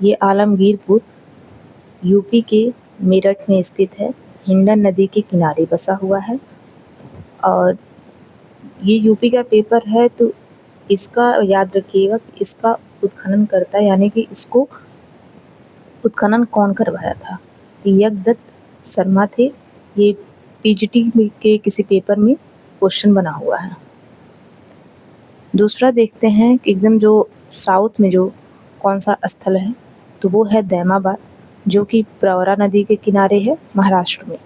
ये आलमगीरपुर यूपी के मेरठ में स्थित है। हिंडन नदी के किनारे बसा हुआ है और ये यूपी का पेपर है, तो इसका याद रखिएगा कि इसका उत्खनन करता यानी कि इसको उत्खनन कौन करवाया था। यज्ञदत्त शर्मा थे। ये पीजीटी के किसी पेपर में क्वेश्चन बना हुआ है। दूसरा देखते हैं कि एकदम जो साउथ में जो कौन सा स्थल है, तो वो है दैमाबाद, जो कि प्रवरा नदी के किनारे है, महाराष्ट्र में।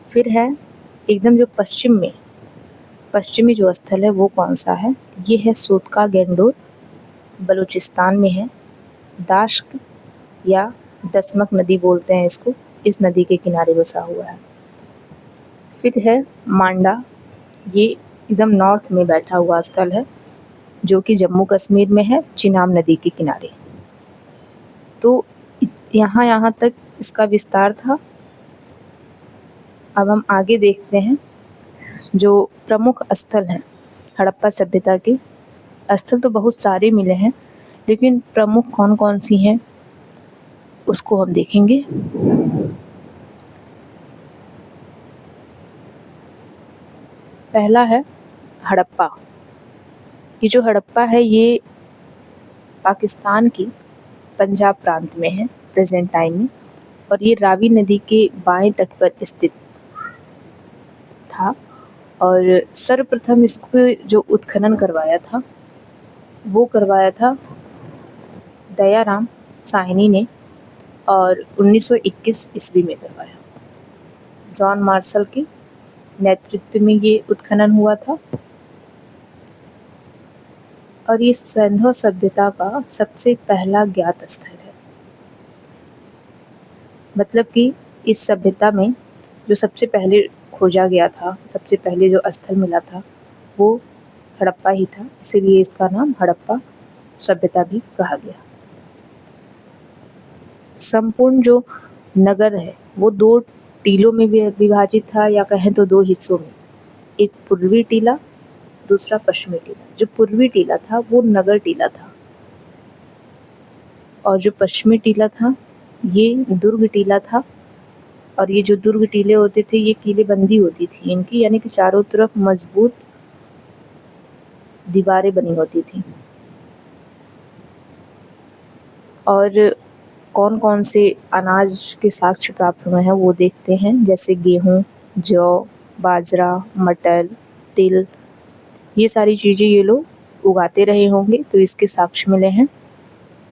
फिर है एकदम जो पश्चिमी जो स्थल है वो कौन सा है, ये है सोतका गेंडोर, बलूचिस्तान में है। दाश्क या दसमक नदी बोलते हैं इसको, इस नदी के किनारे बसा हुआ है। फिर है मांडा, ये एकदम नॉर्थ में बैठा हुआ स्थल है, जो कि जम्मू कश्मीर में है, चिनाब नदी के किनारे। तो यहाँ तक इसका विस्तार था। अब हम आगे देखते हैं जो प्रमुख स्थल हैं हड़प्पा सभ्यता के। स्थल तो बहुत सारे मिले हैं, लेकिन प्रमुख कौन कौन सी हैं उसको हम देखेंगे। पहला है हड़प्पा। ये जो हड़प्पा है ये पाकिस्तान की पंजाब प्रांत में है प्रेजेंट टाइम में, और ये रावी नदी के बाएं तट पर स्थित था। और सर्वप्रथम इसको जो उत्खनन करवाया था वो करवाया था दयाराम साहनी ने, और 1921 ईस्वी में करवाया। जॉन मार्शल के नेतृत्व में ये उत्खनन हुआ था, और ये सिंधु सभ्यता का सबसे पहला ज्ञात स्थल है। मतलब कि इस सभ्यता में जो सबसे पहले खोजा गया था, सबसे पहले जो स्थल मिला था वो हड़प्पा ही था, इसीलिए इसका नाम हड़प्पा सभ्यता भी कहा गया। संपूर्ण जो नगर है वो 2 टीलों में विभाजित था, या कहें तो 2 हिस्सों में। एक पूर्वी टीला, दूसरा पश्चिमी टीला। जो पूर्वी टीला था वो नगर टीला था, और जो पश्चिमी टीला था ये दुर्ग टीला था। और ये जो दुर्ग टीले होते थे ये किलेबंदी होती थी इनकी, यानी कि चारों तरफ मजबूत दीवारें बनी होती थी। और कौन कौन से अनाज के साक्ष्य प्राप्त हुए हैं वो देखते हैं, जैसे गेहूँ, जौ, बाजरा, मटर, तिल, ये सारी चीज़ें ये लोग उगाते रहे होंगे, तो इसके साक्ष्य मिले हैं।